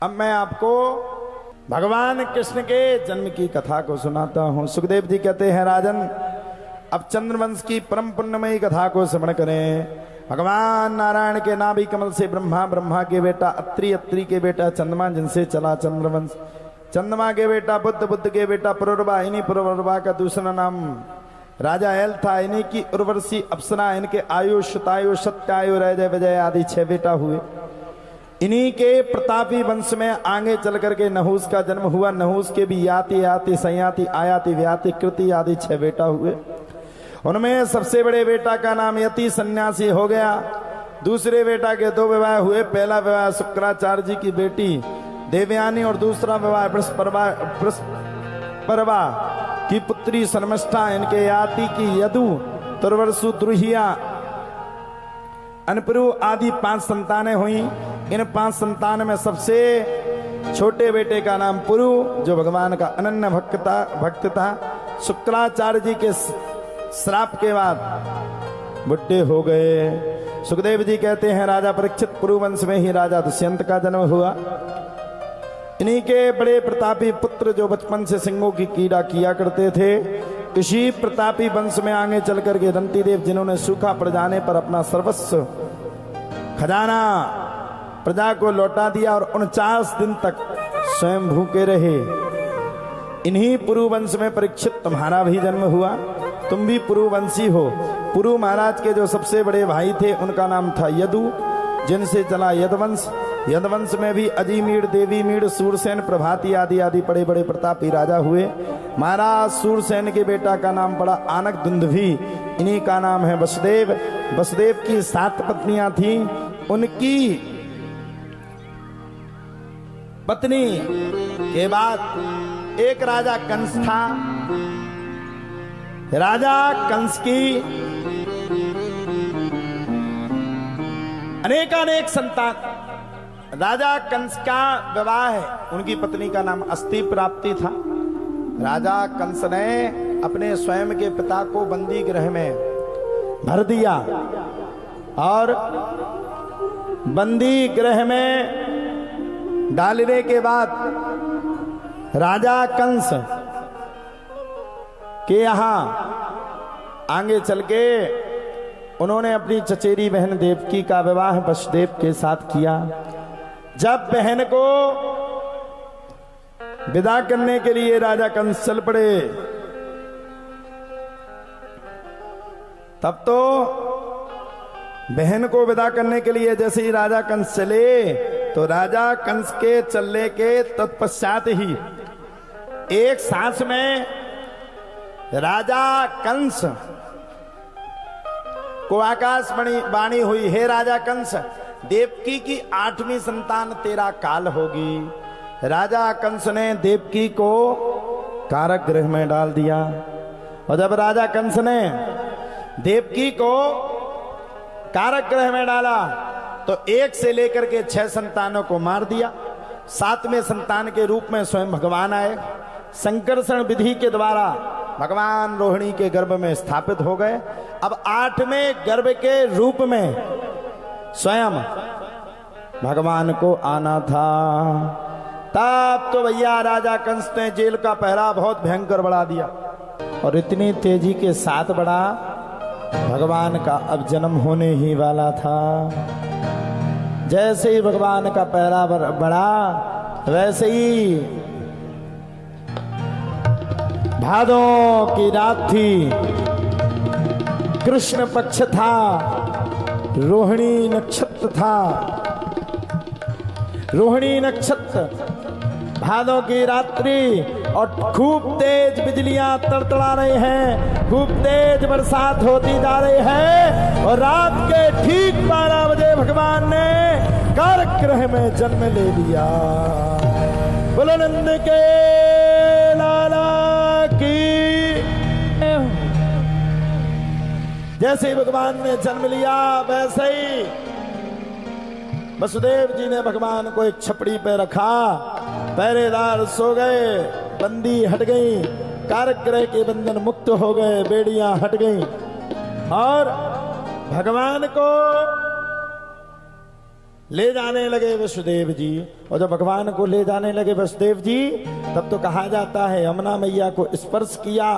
अब मैं आपको भगवान कृष्ण के जन्म की कथा को सुनाता हूं। सुखदेव जी कहते हैं, राजन अब चंद्रवंश की परम पुण्यमयी कथा को श्रवण करें। भगवान नारायण के नाभि कमल से ब्रह्मा, ब्रह्मा के बेटा अत्रि, अत्रि के बेटा चंद्रमा, जिनसे चला चंद्रवंश, चंद्रमा के बेटा बुद्ध, बुद्ध के बेटा पुरुरवा, इन्हीं पुरुरवा का दूसरा नाम राजा एल था। इन्हीं की उर्वशी अप्सरा, इनके आयु, शतायु, सत्यायु, रजय, विजय आदि 6 बेटा हुए। इन्हीं के प्रतापी वंश में आगे चल करके नहुस का जन्म हुआ। नहुस के भी याति, याति, संयाति, आयाति, व्याति, कृति आदि 6 बेटा हुए। उनमें सबसे बड़े बेटा का नाम यति सन्यासी हो गया। दूसरे बेटा के 2 विवाह हुए। पहला विवाह शुक्राचार्य जी की बेटी देवयानी और दूसरा विवाह बृहस्परवा की पुत्री शर्मिष्ठा। इनके याति की यदु, तुर्वसु, द्रुहिया, अनपुरु आदि 5 संतानें हुई। इन 5 संतान में सबसे छोटे बेटे का नाम पुरु, जो भगवान का अनन्य भक्त था। शुक्राचार्य जी के श्राप के बाद बुढ़े हो गए। सुखदेव जी कहते हैं, राजा परीक्षित पुरु वंश में ही राजा दुष्यंत का जन्म हुआ। इन्हीं के बड़े प्रतापी पुत्र जो बचपन से सिंहों की कीड़ा किया करते थे, इसी प्रतापी वंश में आगे चल करके दंती देव, जिन्होंने सूखा पड़ जाने पर अपना सर्वस्व खजाना प्रजा को लौटा दिया और 49 दिन तक स्वयं भूखे रहे। इन्हीं पुरु वंश में परीक्षित तुम्हारा भी जन्म हुआ। तुम भी पुरुवंशी हो। पुरु महाराज के जो सबसे बड़े भाई थे उनका नाम था यदु, जिनसे चला यदवंश। यदवंश में भी अजीमीड़, देवीमीड़, सूरसेन, प्रभाती आदि आदि बड़े बड़े प्रतापी राजा हुए। महाराज सूरसेन के बेटा का नाम पड़ा आनक दुंदुभी। इन्हीं का नाम है वसुदेव। वसुदेव की 7 पत्नियां थीं। उनकी पत्नी के बाद एक राजा कंस था। राजा कंस की अनेकानेक संतान। राजा कंस का विवाह है, उनकी पत्नी का नाम अस्ति प्राप्ति था। राजा कंस ने अपने स्वयं के पिता को बंदी गृह में भर दिया और बंदी गृह में डालने के बाद राजा कंस के यहाँ आगे चल के उन्होंने अपनी चचेरी बहन देवकी का विवाह वसुदेव के साथ किया। जब बहन को विदा करने के लिए राजा कंस चल पड़े, तब तो बहन को विदा करने के लिए जैसे ही राजा कंस चले, तो राजा कंस के चलने के तत्पश्चात ही एक सांस में राजा कंस को आकाशवाणी हुई, हे राजा कंस, देवकी की 8वीं संतान तेरा काल होगी। राजा कंस ने देवकी को कारागृह में डाल दिया। और जब राजा कंस ने देवकी को कारागृह में डाला तो 1 से लेकर के 6 संतानों को मार दिया। 7वें संतान के रूप में स्वयं भगवान आए। संकर्षण विधि के द्वारा भगवान रोहिणी के गर्भ में स्थापित हो गए। अब 8वें गर्भ के रूप में स्वयं भगवान को आना था। तब तो भैया राजा कंस ने जेल का पहरा बहुत भयंकर बढ़ा दिया और इतनी तेजी के साथ बढ़ा, भगवान का अब जन्म होने ही वाला था। जैसे ही भगवान का पहरा बढ़ा, वैसे ही भादों की रात थी, कृष्ण पक्ष था, रोहिणी नक्षत्र था। रोहिणी नक्षत्र, भादों की रात्रि और खूब तेज बिजलियां तड़तड़ा रही हैं, खूब तेज बरसात होती जा रही है। और रात के ठीक 12 बजे भगवान ने कारागृह में जन्म ले लिया। बोलो नंद के लाला की। जैसे ही भगवान ने जन्म लिया, वैसे ही वसुदेव जी ने भगवान को एक छपड़ी पे रखा। पहरेदार सो गए, बंदी हट गई, कारागृह के बंधन मुक्त हो गए, बेड़ियां हट गई और भगवान को ले जाने लगे वसुदेव जी। और जब भगवान को ले जाने लगे वसुदेव जी, तब तो कहा जाता है यमुना मैया को स्पर्श किया।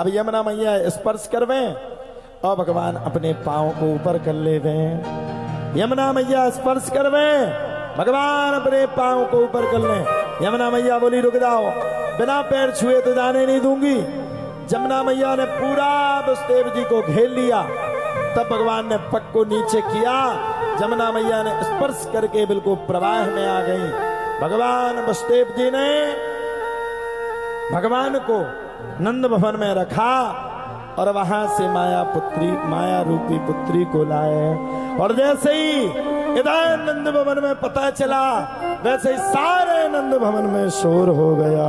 अब यमुना मैया स्पर्श करवें और भगवान अपने पांव को ऊपर कर लेवे। यमुना मैया स्पर्श करवें, भगवान अपने पांव को ऊपर कर लें। यमुना मैया बोली रुक जाओ, बिना पैर छुए तो जाने नहीं दूंगी। यमुना मैया ने पूरा वसुदेव जी को घेर लिया। तब भगवान ने पग को नीचे किया, यमुना मैया ने स्पर्श करके बिल्कुल प्रवाह में आ गई। भगवान वसुदेव जी ने भगवान को नंद भवन में रखा और वहां से माया रूपी पुत्री को लाए। और जैसे ही इधर नंद भवन में पता चला, वैसे ही सारे नंद भवन में शोर हो गया।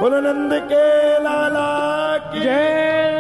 बोलो नंद के लाला की जय।